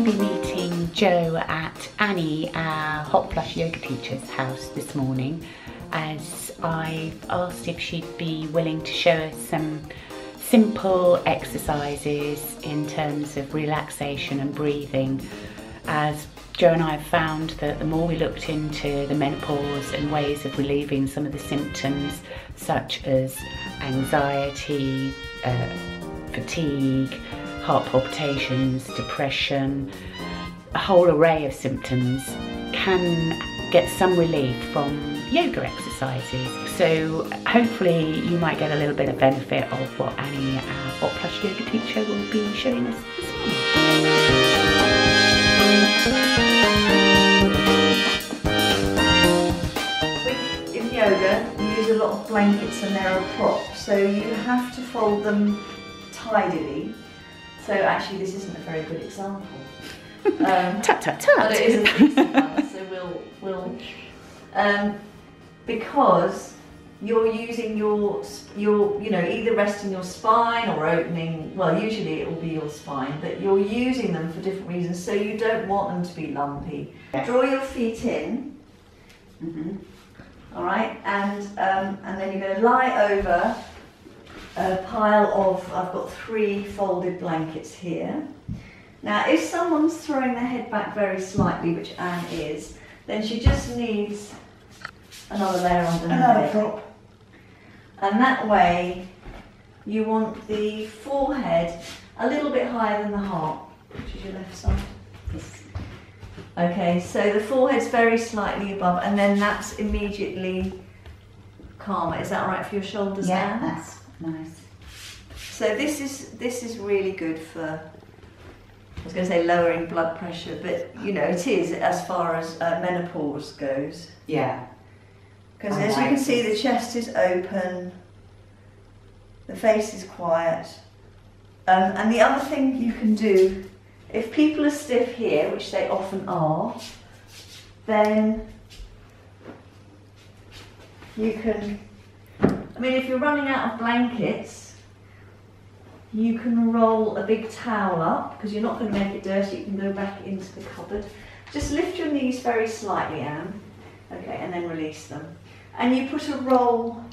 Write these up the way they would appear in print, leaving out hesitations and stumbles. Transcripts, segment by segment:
to be meeting Jo at Annie, our hot flush yoga teacher's house this morning, as I've asked if she'd be willing to show us some simple exercises in terms of relaxation and breathing, as Jo and I have found that the more we looked into the menopause and ways of relieving some of the symptoms such as anxiety, fatigue, heart palpitations, depression, a whole array of symptoms, can get some relief from yoga exercises. So hopefully you might get a little bit of benefit of what Annie, our hot flush yoga teacher, will be showing us this morning. In yoga, you use a lot of blankets and they're a prop, so you have to fold them tidily. So actually this isn't a very good example. Tap, tap, tap. But it is a decent one, so we'll because you're using your either resting your spine or opening, well usually it will be your spine, but you're using them for different reasons, so you don't want them to be lumpy. Draw your feet in, alright, and then you're going to lie over a pile of, I've got 3 folded blankets here. Now if someone's throwing their head back very slightly, which Anne is, then she just needs another layer under her head. Prop. And that way you want the forehead a little bit higher than the heart, which is your left side. Okay, so the forehead's very slightly above, and then that's immediately calmer. Is that all right for your shoulders? Yeah, Anne? that's nice. So this is really good for, I was going to say lowering blood pressure, but you know it is as far as menopause goes. Yeah. Because as you can see, the chest is open, the face is quiet, and the other thing you can do, if people are stiff here, which they often are, then you can, I mean if you're running out of blankets, you can roll a big towel up, because you're not going to make it dirty, you can go back into the cupboard. Just lift your knees very slightly, Anne, okay, and then release them. And you put a roll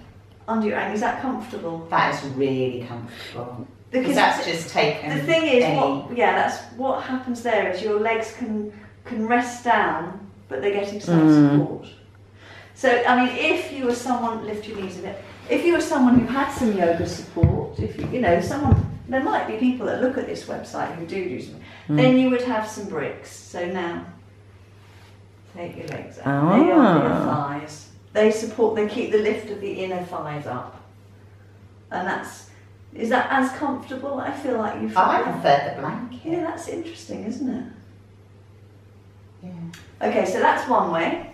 under your ankle. Is that comfortable? That is really comfortable. Because that's just taken. The thing is, that's what happens there is your legs can rest down, but they're getting some support. So, I mean, if you were someone, lift your knees a bit. If you were someone who had some yoga support, if you know someone, there might be people that look at this website who do something. Then you would have some bricks. So now, take your legs out. They are your thighs. They support, they keep the lift of the inner thighs up. And is that as comfortable? I feel like you feel I prefer the blanket. Yeah, that's interesting, isn't it? Yeah. Okay, so that's one way.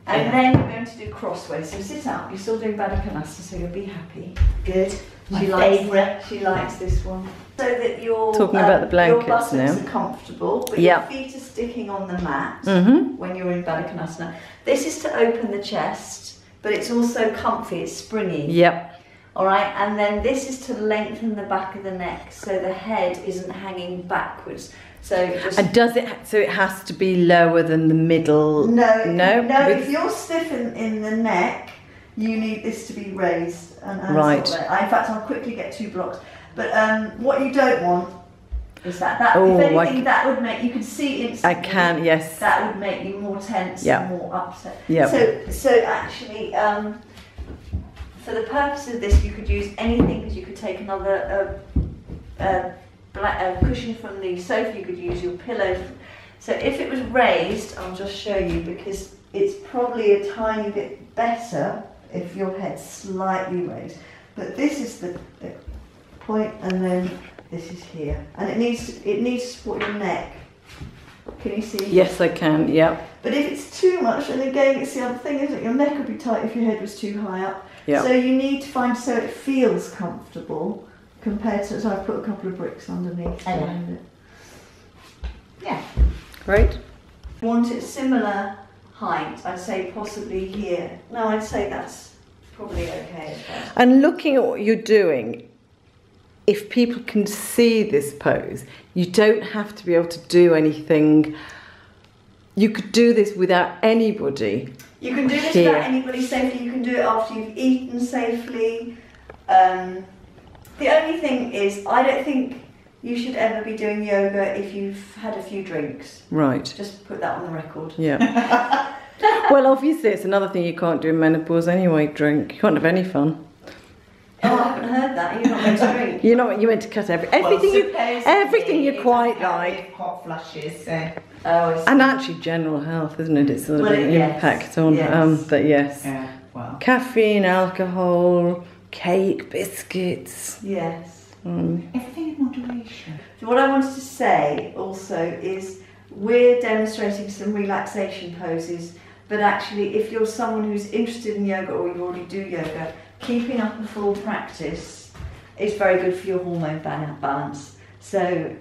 And then we're going to do crossways. So sit up, you're still doing Baddha Konasana, so you'll be happy. Good. My favourite. She likes this one. So that your talking about the blankets your buttocks now. are comfortable, but your feet are sticking on the mat when you're in Baddha Konasana. This is to open the chest, but it's also comfy, it's springy. Yep. Alright, and then this is to lengthen the back of the neck so the head isn't hanging backwards. So and does it, so it has to be lower than the middle? No, if you're stiff in the neck, you need this to be raised. And right. In fact, I'll quickly get 2 blocks. But what you don't want is that oh, if anything, that would make, you can see instantly. I can, yes. That would make you more tense and more upset. Yep. So actually, for the purpose of this, you could use anything, because you could take another cushion from the sofa, you could use your pillow. So if it was raised, I'll just show you, because it's probably a tiny bit better if your head's slightly raised. But this is the point, and then this is here, and it needs to support your neck. Can you see? Yes, I can. Yeah. But if it's too much, and again, it's the other thing, isn't it? Your neck would be tight if your head was too high up. Yeah. So you need to find so it feels comfortable compared to. So I've put a couple of bricks underneath behind it. Yeah. Great. Want it similar height? I'd say possibly here. No, I'd say that's probably okay as well. And looking at what you're doing, if people can see this pose, you don't have to be able to do anything. You could do this without anybody. You can do this here. without anybody safely. You can do it after you've eaten safely. The only thing is, I don't think you should ever be doing yoga if you've had a few drinks. Right. Just put that on the record. Yeah. Well, obviously, it's another thing you can't do in menopause anyway, drink. You can't have any fun. Oh, I haven't heard that. You're not meant to drink. You're not, you're meant to cut everything you quite like. Hot flushes, so. Oh, And actually general health, isn't it? It's sort of an impact on, but yes. Yeah, well. Caffeine, alcohol, cake, biscuits. Yes. Everything in moderation. So what I wanted to say also is we're demonstrating some relaxation poses, but actually if you're someone who's interested in yoga or you already do yoga, keeping up a full practice is very good for your hormone balance. So,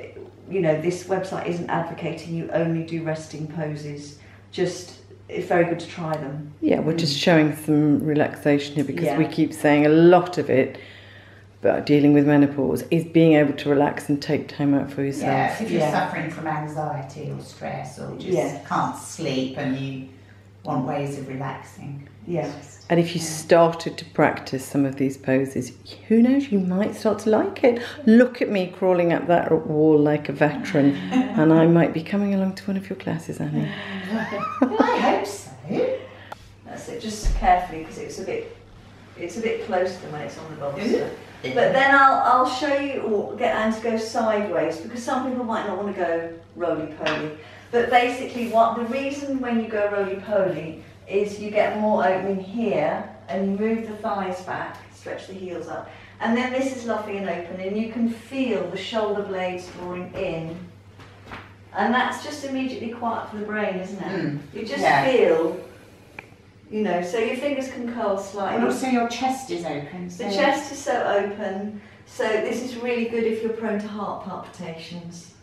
you know, this website isn't advocating you only do resting poses, just it's very good to try them. Yeah, we're just showing some relaxation here because Yeah. we keep saying a lot of it about dealing with menopause is being able to relax and take time out for yourself. Yeah, if you're Yeah. suffering from anxiety or stress or just Yeah. can't sleep and you want ways of relaxing. Yes. And if you started to practice some of these poses, who knows, you might start to like it. Look at me crawling up that wall like a veteran, and I might be coming along to one of your classes, Annie. I hope so. That's it, just carefully because it's a bit closer than when it's on the bolster. Is it? But then I'll show you, or get Anne to go sideways, because some people might not want to go roly-poly. But basically the reason when you go roly-poly is you get more opening here, and you move the thighs back, stretch the heels up, and then this is lovely and open, and you can feel the shoulder blades drawing in, and that's just immediately quiet for the brain, isn't it? You just feel, you know, so your fingers can curl slightly. And also your chest is open. So The chest is so open, so this is really good if you're prone to heart palpitations,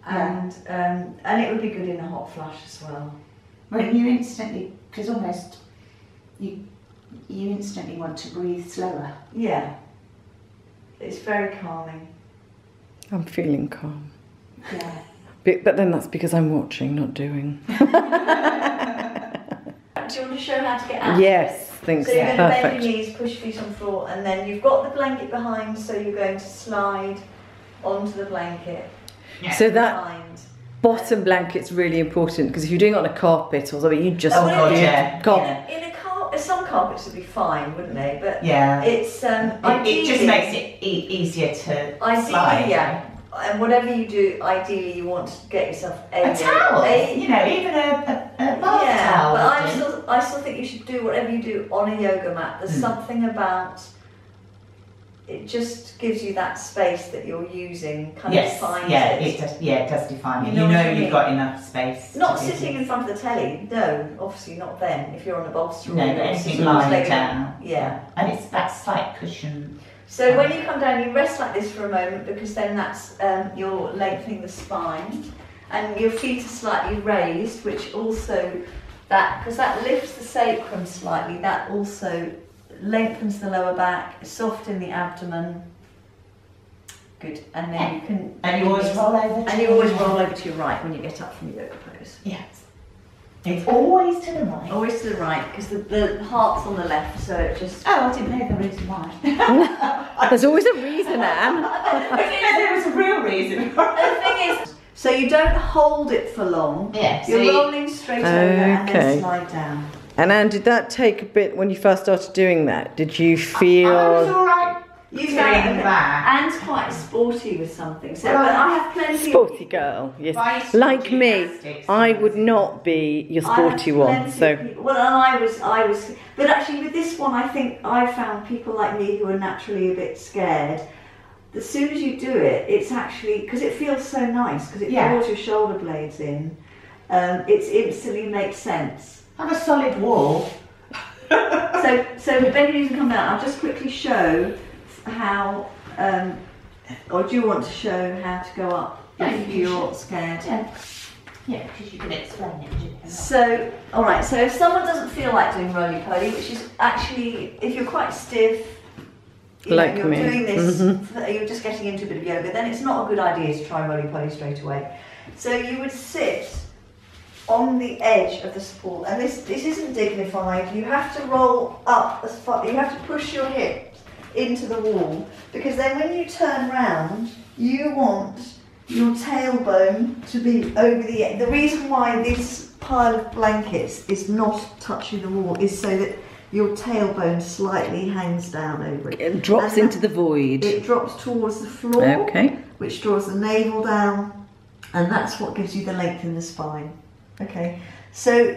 and it would be good in a hot flush as well. Well, you instantly, because almost you instantly want to breathe slower. Yeah, it's very calming. I'm feeling calm. Yeah. But then that's because I'm watching, not doing. Do you want to show how to get out? Yes, think So you're going to bend perfect. your knees, push your feet on the floor, and then you've got the blanket behind, so you're going to slide onto the blanket. Yeah. So that Behind. bottom blanket's really important because if you're doing it on a carpet or something, you just Oh, God, yeah. In a some carpets would be fine, wouldn't they? But Yeah. it's It just makes it easier to ideally, slide. yeah. And whatever you do, ideally you want to get yourself A towel, a you know, even a bath yeah, towel. but I still think you should do whatever you do on a yoga mat. There's something about it just gives you that space that you're using, kind of defines it. It does define it. You know what I mean? You've got enough space. Not to do sitting in things. front of the telly, no, obviously not then, if you're on a bolster. No, or but anything sitting lying leg- down. Yeah. And it's that slight cushion. So when you come down, you rest like this for a moment because then that's you're lengthening the spine, and your feet are slightly raised, which also because that lifts the sacrum slightly. That also lengthens the lower back, soften the abdomen. Good, and then you can. And you always roll over. And you always roll over to your right when you get up from your yoga pose. Yes. It's always to the right. Always to the right because the heart's on the left, so it just. Oh, I didn't know the reason why. There's always a reason, Anne. I didn't know there was a real reason. The thing is, so you don't hold it for long. Yeah, so You're you- rolling straight over and Okay. then slide down. And Anne, did that take a bit when you first started doing that? Did you feel? I was all right. You Doing found that. Anne's quite sporty with something, so Well, but I have plenty. Sporty girl, yes. But I used to Like do me, gymnastics I when would I was not be your I have sporty one. plenty So of people- well, and I was, but actually with this one, I think I found people like me who are naturally a bit scared. As soon as you do it, it's actually because it feels so nice because it draws your shoulder blades in. It instantly makes sense. Have a solid wall. So maybe you can come down. I'll just quickly show how, or do you want to show how to go up if you're scared? Yeah, because you can explain it. So, all right. So if someone doesn't feel like doing roly-poly, which is actually, if you're quite stiff, Like you're me. doing this, you're just getting into a bit of yoga, then it's not a good idea to try roly-poly straight away. So you would sit on the edge of the support, and this isn't dignified. You have to roll up as far, you have to push your hips into the wall, because then when you turn round, you want your tailbone to be over the edge. The reason why this pile of blankets is not touching the wall is so that your tailbone slightly hangs down over it. It drops into the void. It drops towards the floor, Okay. which draws the navel down, and that's what gives you the length in the spine. Okay, so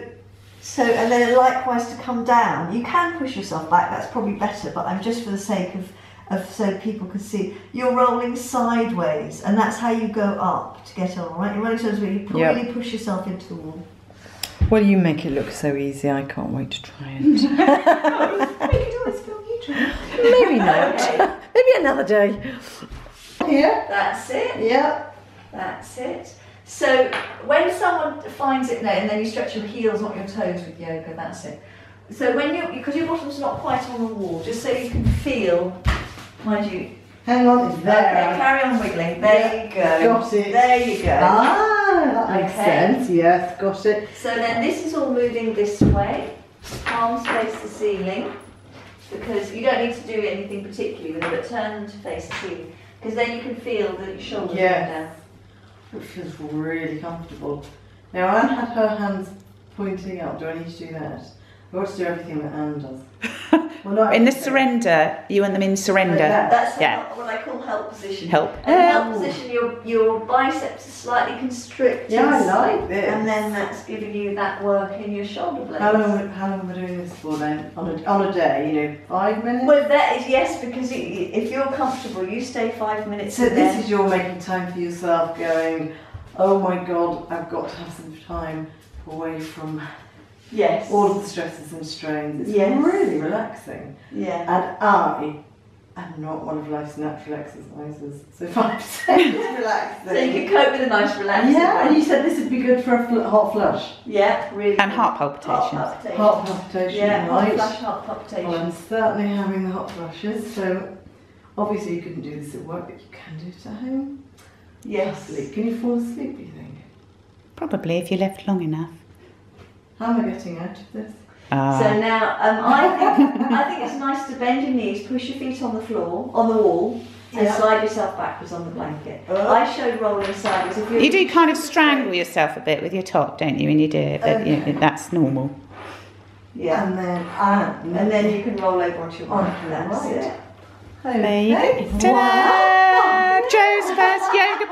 and then likewise to come down, you can push yourself back, that's probably better, but I'm just for the sake of so people can see, you're rolling sideways, and that's how you go up to get on, right? You're rolling sideways, you really push yourself into the wall. Well, you make it look so easy, I can't wait to try it. We could always film you try. Maybe not. Okay. Maybe another day. Here. That's it. Yeah. That's it. So when someone finds it there, and then you stretch your heels, not your toes with yoga, that's it. So when because your bottom's not quite on the wall, just so you can feel, mind you. Hang on, it's there. Okay, carry on wiggling. There you go. Got it. There you go. Ah, that makes Okay. sense. Yes, got it. So then this is all moving this way, palms face the ceiling, because you don't need to do anything particularly with it, but turn them to face the ceiling, because then you can feel that your shoulders go down. It feels really comfortable. Now, Anne had her hands pointing up. Do I need to do that? I want to do everything that Anne does. Well, not In the everything. surrender, you want them in surrender. That's Yeah. what I call help position. Help. And help position, your biceps are slightly constricted. Yeah, I like this. And then that's giving you that work in your shoulder blades. How long am I doing this for then? On a day, 5 minutes? Well, that is yes, because if you're comfortable, you stay 5 minutes. So in there. this is your making time for yourself, going, oh my God, I've got to have some time away from Yes. all of the stresses and strains. It's Yes. really relaxing. Yeah. And I am not one of life's natural exercises, so 5% is relaxing. So you can cope with a nice relaxing. Yeah, and one. you said this would be good for a hot flush. Yeah, really. And good. heart palpitations. Heart palpitations. Hot palpitation, Yeah, hot right? flush, heart palpitations. Well, I'm certainly having the hot flushes, so obviously you couldn't do this at work, but you can do it at home. Yes. Sleep. Can you fall asleep, do you think? Probably if you left long enough. How am I getting out of this? So now, I think it's nice to bend your knees, push your feet on the floor, on the wall, and slide yourself backwards on the blanket. I showed rolling sideways. If You do kind of strangle yourself a bit with your top, don't you, when you do it? But you know, that's normal. Yeah. And then you can roll over onto your back. That's it. There you go. Ta-da! Joe's first yoga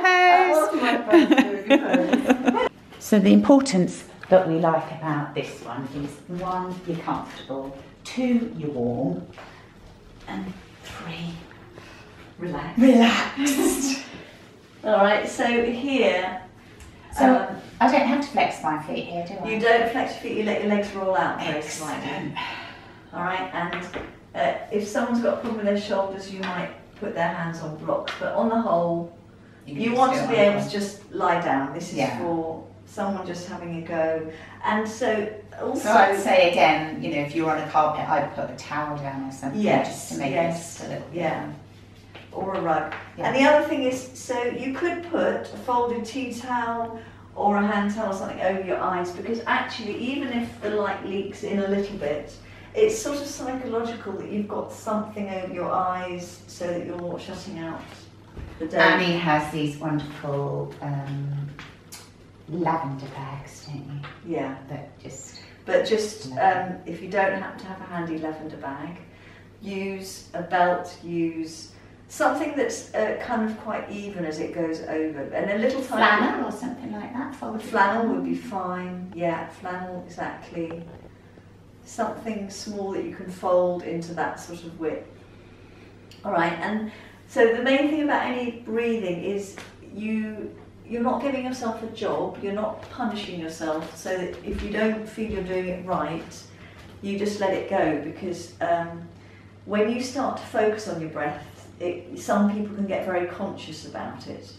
pose. So the importance that we like about this one is 1, you're comfortable, 2, you're warm, and 3, relaxed. All right. So here. So I don't have to flex my feet here, do I? You don't flex your feet. You let your legs roll out very Excellent. slightly. All right. And if someone's got a problem with their shoulders, you might put their hands on blocks. But on the whole, you want to be able to just lie down. This is for someone just having a go. And so also... So I'd say again, if you're on a carpet, I'd put a towel down or something just to make it just a little bit. Or a rug. Yeah. And the other thing is, so you could put a folded tea towel or a hand towel or something over your eyes, because actually, even if the light leaks in a little bit, it's sort of psychological that you've got something over your eyes so that you're shutting out the day. Annie has these wonderful lavender bags, don't you? Yeah. But if you don't happen to have a handy lavender bag, use a belt, use something that's kind of quite even as it goes over, and a little tiny flannel or something like that. Flannel would be fine. Yeah, flannel, exactly. Something small that you can fold into that sort of width. All right, and so the main thing about any breathing is you're not giving yourself a job, you're not punishing yourself, so that if you don't feel you're doing it right, you just let it go, because when you start to focus on your breath, some people can get very conscious about it,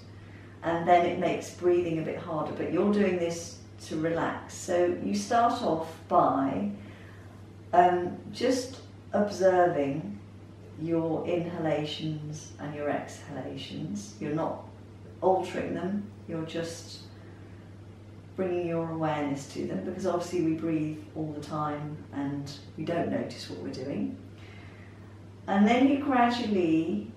and then it makes breathing a bit harder, but you're doing this to relax. So you start off by just observing your inhalations and your exhalations. You're not altering them, you're just bringing your awareness to them, because obviously we breathe all the time and we don't notice what we're doing. And then you gradually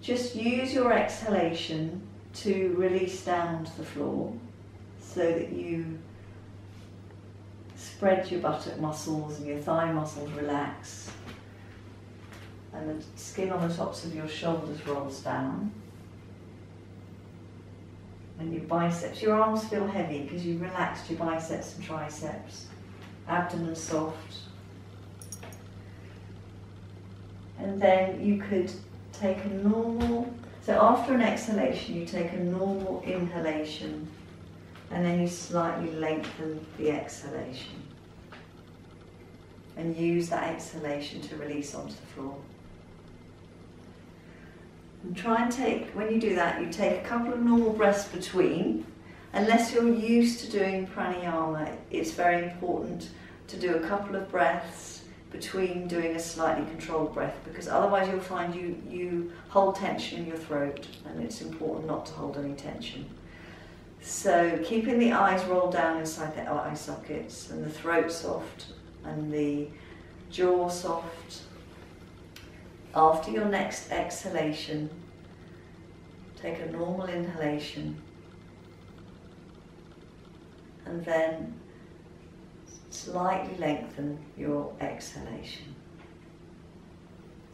just use your exhalation to release down to the floor, so that you spread your buttock muscles and your thigh muscles relax, and the skin on the tops of your shoulders rolls down, and your biceps, your arms feel heavy because you've relaxed your biceps and triceps, abdomen soft. And then you could take a normal, so after an exhalation you take a normal inhalation, and then you slightly lengthen the exhalation and use that exhalation to release onto the floor. And try and take, when you do that, you take a couple of normal breaths between. Unless you're used to doing pranayama, it's very important to do a couple of breaths between doing a slightly controlled breath, because otherwise you'll find you hold tension in your throat, and it's important not to hold any tension. So keeping the eyes rolled down inside the eye sockets, and the throat soft and the jaw soft. After your next exhalation, take a normal inhalation, and then slightly lengthen your exhalation.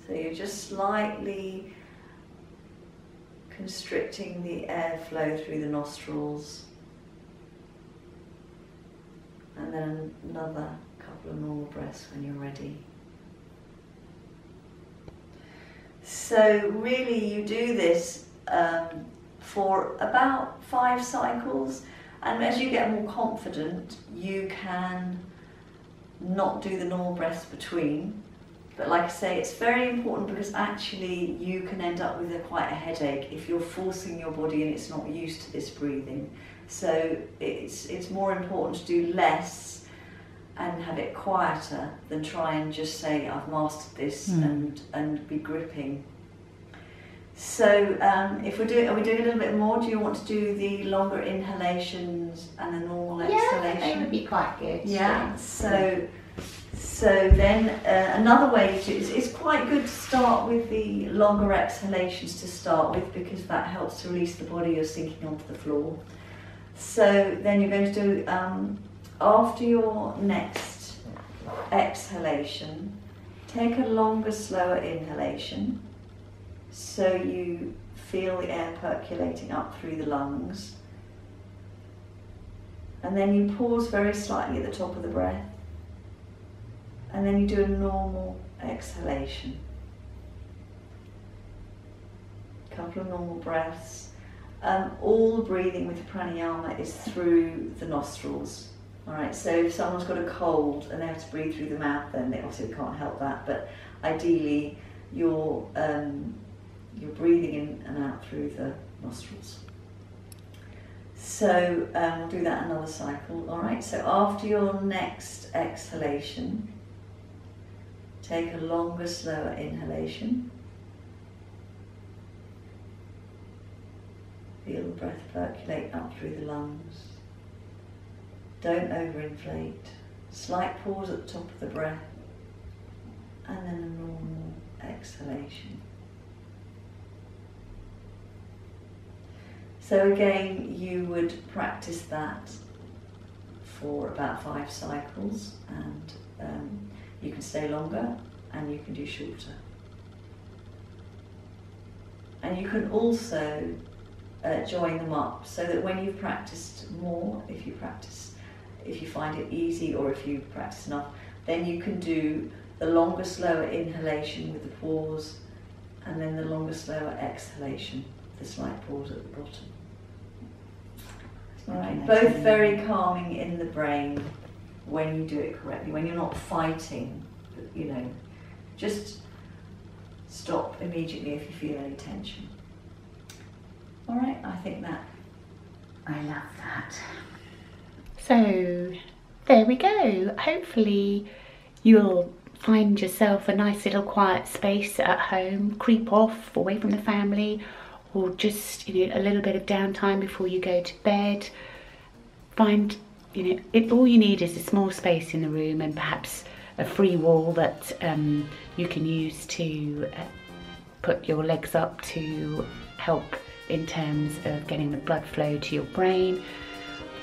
So you're just slightly constricting the airflow through the nostrils, and then another couple of normal breaths when you're ready. So really you do this for about 5 cycles, and as you get more confident you can not do the normal breaths between. But like I say, it's very important, because actually you can end up with quite a headache if you're forcing your body and it's not used to this breathing. So it's more important to do less and have it quieter than try and just say, I've mastered this, and be gripping. So if are we doing a little bit more? Do you want to do the longer inhalations and the normal exhalation? Yeah, they would be quite good. Yeah. So then another way to, it's quite good to start with the longer exhalations to start with, because that helps to release the body. You're sinking onto the floor. So then you're going to do, after your next exhalation, take a longer, slower inhalation, so you feel the air percolating up through the lungs, and then you pause very slightly at the top of the breath, and then you do a normal exhalation. A couple of normal breaths. All the breathing with pranayama is through the nostrils. Alright, so if someone's got a cold and they have to breathe through the mouth, then they obviously can't help that, but ideally you're breathing in and out through the nostrils. So we'll do that another cycle. Alright, so after your next exhalation, take a longer, slower inhalation. Feel the breath percolate up through the lungs. Don't overinflate. Slight pause at the top of the breath, and then a normal exhalation. So again, you would practice that for about 5 cycles, and you can stay longer and you can do shorter. And you can also join them up, so that when you've practiced more, if you find it easy, or if you practice enough, then you can do the longer, slower inhalation with the pause, and then the longer, slower exhalation, the slight pause at the bottom. Right. Both very calming in the brain when you do it correctly, when you're not fighting, just stop immediately if you feel any tension. Alright, I think that. I love that. So there we go. Hopefully you'll find yourself a nice little quiet space at home, creep off away from the family, or just, you know, a little bit of downtime before you go to bed. Find, you know, all you need is a small space in the room and perhaps a free wall that you can use to put your legs up to help in terms of getting the blood flow to your brain.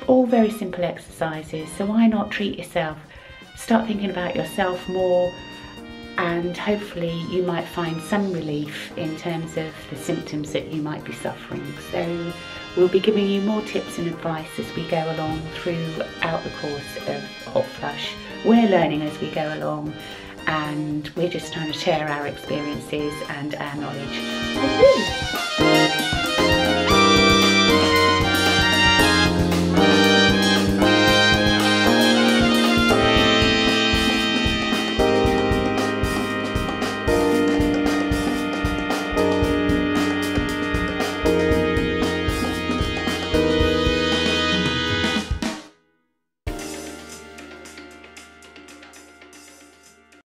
All very simple exercises, so why not treat yourself? Start thinking about yourself more, and hopefully you might find some relief in terms of the symptoms that you might be suffering. So we'll be giving you more tips and advice as we go along throughout the course of Hot Flush. We're learning as we go along, and we're just trying to share our experiences and our knowledge with you.